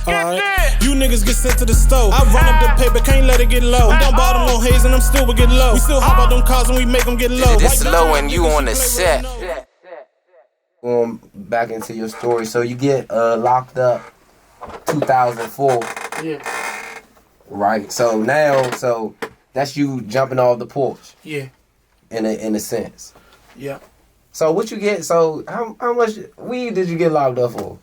Alright, you niggas get sent to the stove. I run up the paper, can't let it get low. I'm down bottom on haze and I'm still we get low. We still hop out them cars and we make them get low. This low and you on the set. Going back into your story, so you get locked up 2004. Yeah. Right. So now, that's you jumping off the porch. Yeah. In a sense. Yeah. So what you get? So how much weed did you get locked up for?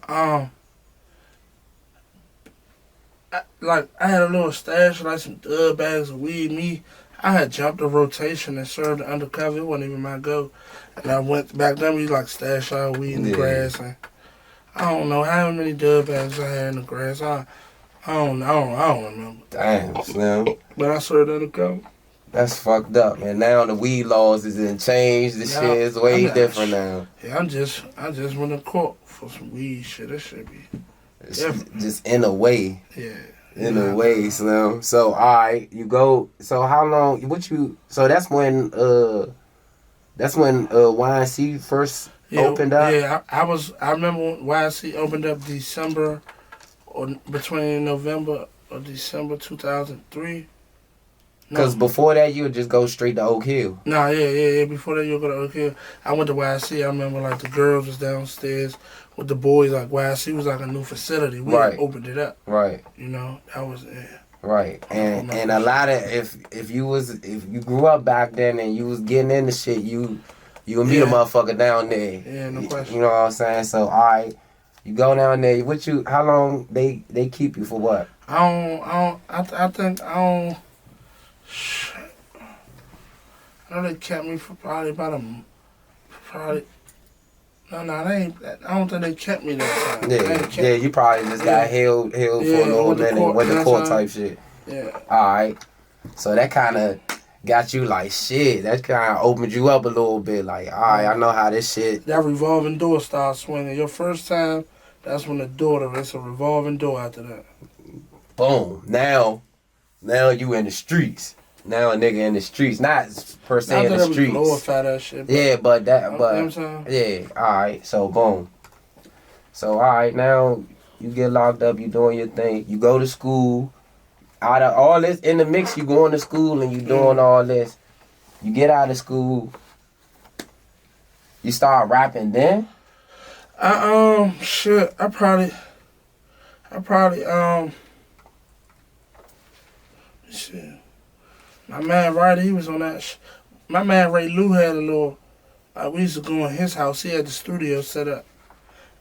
I had a little stash, like some dub bags of weed. I had jumped a rotation and served undercover. It wasn't even my go. And I went back then. We like stash our weed in the grass, and I don't know how many dub bags I had in the grass. I don't remember. Damn, Slim. But I served undercover. That's fucked up, man. Now the weed laws is in change. The shit is way different now. Yeah, I just went to court for some weed shit. That should be just in a way. Yeah. In a way, Slim. So alright, you go. So how long? So that's when YNC first opened up. Yeah, I remember when YNC opened up December, or between November or December 2003. Because before that, you would just go straight to Oak Hill. Nah, yeah. Before that, you would go to Oak Hill. I went to YNC. I remember, like, the girls was downstairs with the boys. Like, YNC was like a new facility. We opened it up. Right. You know, that was it. Right. And a lot of, if you grew up back then and you was getting into shit, you would meet a motherfucker down there. Yeah, no question. You know what I'm saying? So, all right, you go down there. How long they keep you for what? I think shit. I know they kept me for probably no, they ain't. I don't think they kept me that time. Yeah, you probably just got held for a little minute, went to court type shit. Yeah. Alright. So that kind of got you like, shit, that kind of opened you up a little bit. Like, alright, I know how this shit. That revolving door starts swinging. Your first time, that's when it's a revolving door after that. Boom. Now you in the streets. Now a nigga in the streets, not per se in the streets. Glorify that shit. Yeah, but yeah, alright, so boom. So alright, now you get locked up, you doing your thing, you go to school. Out of all this in the mix, you going to school and you doing all this. You get out of school, you start rapping then? Shit, I probably shit. My man Ryder, he was on that. My man Ray Lou had a little. We used to go in his house. He had the studio set up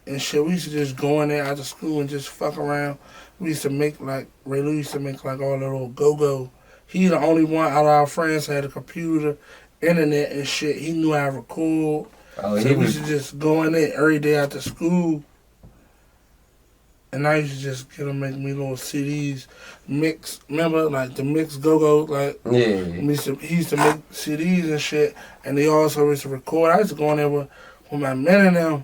and shit. We used to just go in there after school and just fuck around. We used to make Ray Lou used to make like all the little go-go. He the only one out of our friends had a computer, internet and shit. He knew how to record. So we used to just go in there every day after school. And I used to just get him make me little CDs, mix. Remember, like the mix go-go, like he used to make CDs and shit. And they also used to record. I used to go in there with my men and them.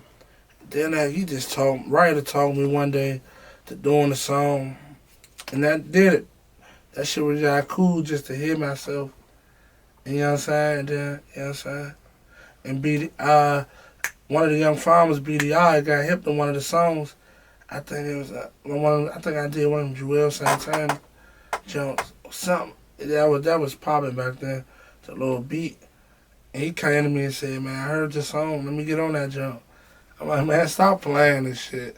Then he just told me one day to doing the song, and that did it. That shit was cool just to hear myself. And you know what I'm saying? And then you know what I'm saying? And one of the young farmers, BDI, got hip to one of the songs. I think it was I think I did one of them Joel Santana jumps or something. That was popping back then, the little beat. And he came to me and said, "Man, I heard your song. Let me get on that jump." I'm like, "Man, stop playing this shit."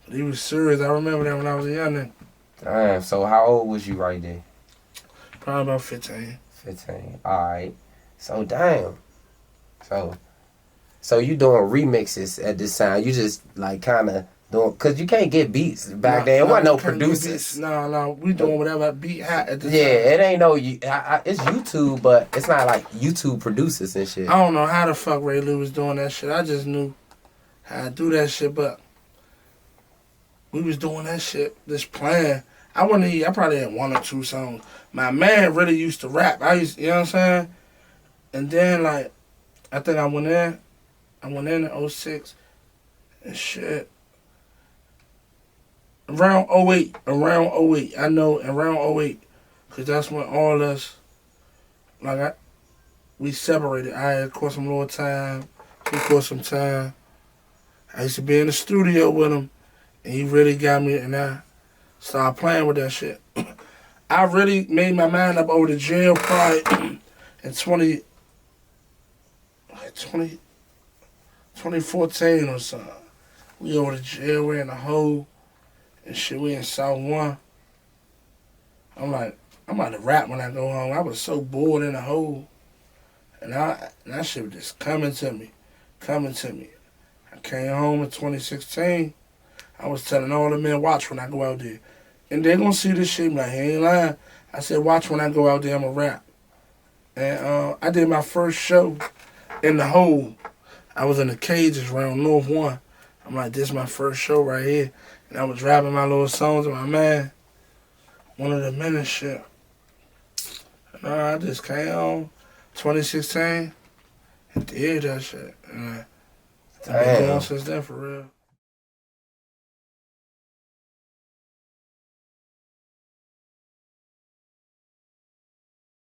But he was serious. I remember that when I was a youngin'. Damn. So how old was you right there? Probably about 15. 15. All right. So damn. So you doing remixes at this time? You just like kind of doing, cause you can't get beats back then. It wasn't no producers. No, we doing whatever beat hot at this time. Yeah, it ain't no. It's YouTube, but it's not like YouTube producers and shit. I don't know how the fuck Ray Lou was doing that shit. I just knew how to do that shit, but we was doing that shit, just playing. I probably had one or two songs. My man really used to rap. You know what I'm saying? And then like, I think I went in 06 and shit. Around 08, I know around 08, because that's when all us, we separated. I had caught some little time, he caught some time. I used to be in the studio with him, and he really got me, and Started playing with that shit. I really made my mind up over the jail probably in 2014 or something. We over the jail, we in the hole and shit, we in South 1. I'm like, I'm about to rap when I go home. I was so bored in the hole. And that shit was just coming to me. I came home in 2016. I was telling all the men, watch when I go out there. And they gonna see this shit, like, he ain't lying. I said, watch when I go out there, I'ma rap. And I did my first show in the hole. I was in the cages around North 1. I'm like, this is my first show right here. And I was rapping my little songs with my man. One of the men and shit. And I just came home 2016 and did that shit. And I've been going since then for real.